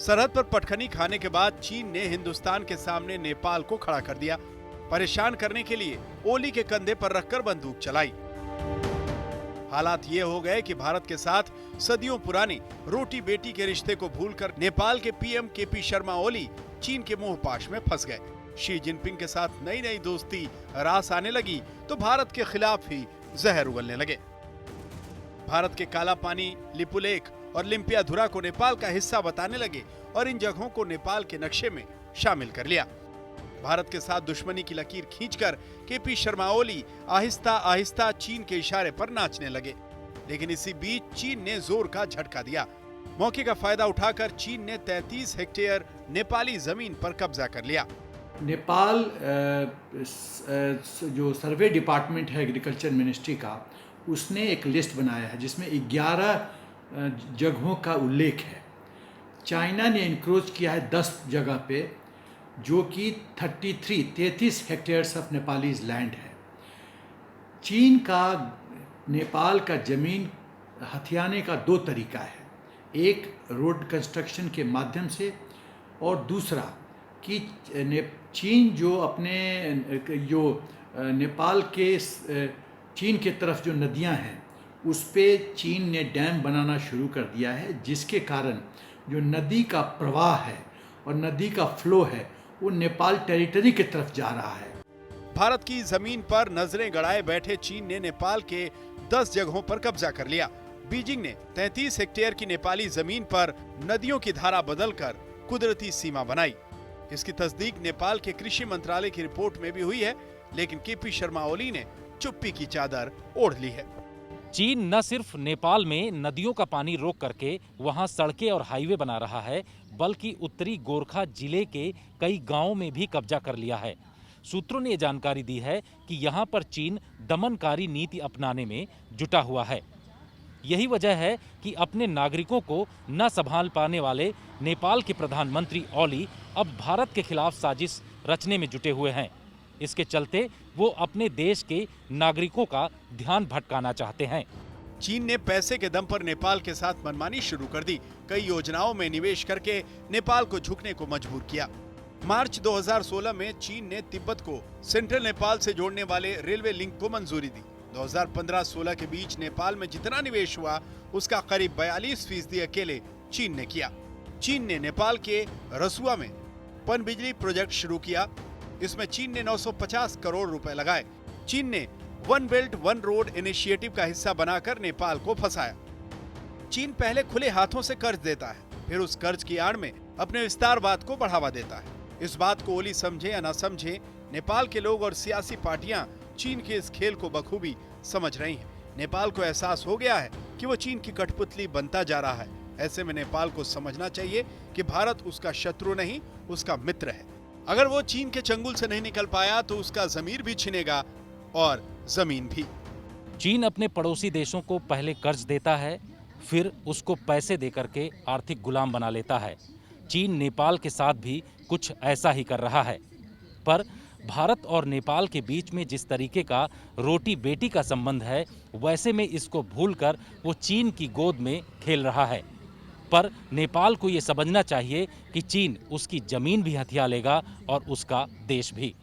सरहद पर पटखनी खाने के बाद चीन ने हिंदुस्तान के सामने नेपाल को खड़ा कर दिया। परेशान करने के लिए ओली के कंधे पर रखकर बंदूक चलाई। हालात ये हो गए कि भारत के साथ सदियों पुरानी रोटी बेटी के रिश्ते को भूलकर नेपाल के पीएम केपी शर्मा ओली चीन के मोहपाश में फंस गए। शी जिनपिंग के साथ नई नई दोस्ती रास आने लगी तो भारत के खिलाफ ही जहर उगलने लगे। भारत के काला पानी, लिपुलेख और लिम्पियाधुरा को नेपाल का हिस्सा बताने लगे और इन जगहों को नेपाल के नक्शे में शामिल कर लिया। भारत के साथ दुश्मनी की लकीर खींचकर केपी शर्मा ओली आहिस्ता आहिस्ता चीन के इशारे पर नाचने लगे। लेकिन इसी बीच चीन ने जोर का झटका दिया। मौके का फायदा उठाकर चीन ने 33 हेक्टेयर नेपाली जमीन पर कब्जा कर लिया। नेपाल जो सर्वे डिपार्टमेंट है एग्रीकल्चर मिनिस्ट्री का, उसने एक लिस्ट बनाया है जिसमें 11 जगहों का उल्लेख है। चाइना ने इंक्रोच किया है 10 जगह पे, जो कि 33 हेक्टेयर्स ऑफ नेपालीज लैंड है। चीन का नेपाल का ज़मीन हथियाने का 2 तरीका है, एक रोड कंस्ट्रक्शन के माध्यम से और दूसरा कि चीन जो नेपाल के चीन के तरफ जो नदियां हैं उस पे चीन ने डैम बनाना शुरू कर दिया है, जिसके कारण जो नदी का प्रवाह है और नदी का फ्लो है वो नेपाल टेरिटरी की तरफ जा रहा है। भारत की जमीन पर नजरें गड़ाए बैठे चीन ने नेपाल के 10 जगहों पर कब्जा कर लिया। बीजिंग ने 33 हेक्टेयर की नेपाली जमीन पर नदियों की धारा बदलकर कुदरती सीमा बनाई। इसकी तस्दीक नेपाल के कृषि मंत्रालय की रिपोर्ट में भी हुई है, लेकिन केपी शर्मा ओली ने चुप्पी की चादर ओढ़ ली है। चीन न सिर्फ नेपाल में नदियों का पानी रोक करके वहां सड़कें और हाईवे बना रहा है, बल्कि उत्तरी गोरखा जिले के कई गांवों में भी कब्जा कर लिया है। सूत्रों ने जानकारी दी है कि यहां पर चीन दमनकारी नीति अपनाने में जुटा हुआ है। यही वजह है कि अपने नागरिकों को न संभाल पाने वाले नेपाल के प्रधानमंत्री ओली अब भारत के खिलाफ साजिश रचने में जुटे हुए हैं। इसके चलते वो अपने देश के नागरिकों का ध्यान भटकाना चाहते हैं। चीन ने पैसे के दम पर नेपाल के साथ मनमानी शुरू कर दी। कई योजनाओं में निवेश करके नेपाल को झुकने को मजबूर किया। मार्च 2016 में चीन ने तिब्बत को सेंट्रल नेपाल से जोड़ने वाले रेलवे लिंक को मंजूरी दी। 2015-16 के बीच नेपाल में जितना निवेश हुआ उसका करीब 42% अकेले चीन ने किया। चीन ने नेपाल के रसुआ में पनबिजली प्रोजेक्ट शुरू किया। इसमें चीन ने 950 करोड़ रुपए लगाए। चीन ने one belt one road initiative का हिस्सा बनाकर नेपाल को फंसाया। चीन पहले खुले हाथों से कर्ज देता है, फिर उस कर्ज की आड़ में अपने विस्तारवाद को बढ़ावा देता है। इस बात को ओली समझे या ना समझे, नेपाल के लोग और सियासी पार्टियां चीन के इस खेल को बखूबी समझ रही हैं। नेपाल को एहसास हो गया है कि वो चीन की कठपुतली बनता जा रहा है। ऐसे में नेपाल को समझना चाहिए कि भारत उसका शत्रु नहीं, उसका मित्र है। अगर वो चीन के चंगुल से नहीं निकल पाया तो उसका ज़मीर भी छिनेगा और जमीन भी। चीन अपने पड़ोसी देशों को पहले कर्ज देता है, फिर उसको पैसे देकर के आर्थिक गुलाम बना लेता है। चीन नेपाल के साथ भी कुछ ऐसा ही कर रहा है। पर भारत और नेपाल के बीच में जिस तरीके का रोटी बेटी का संबंध है, वैसे में इसको भूलकर वो चीन की गोद में खेल रहा है। पर नेपाल को ये समझना चाहिए कि चीन उसकी जमीन भी हथिया लेगा और उसका देश भी।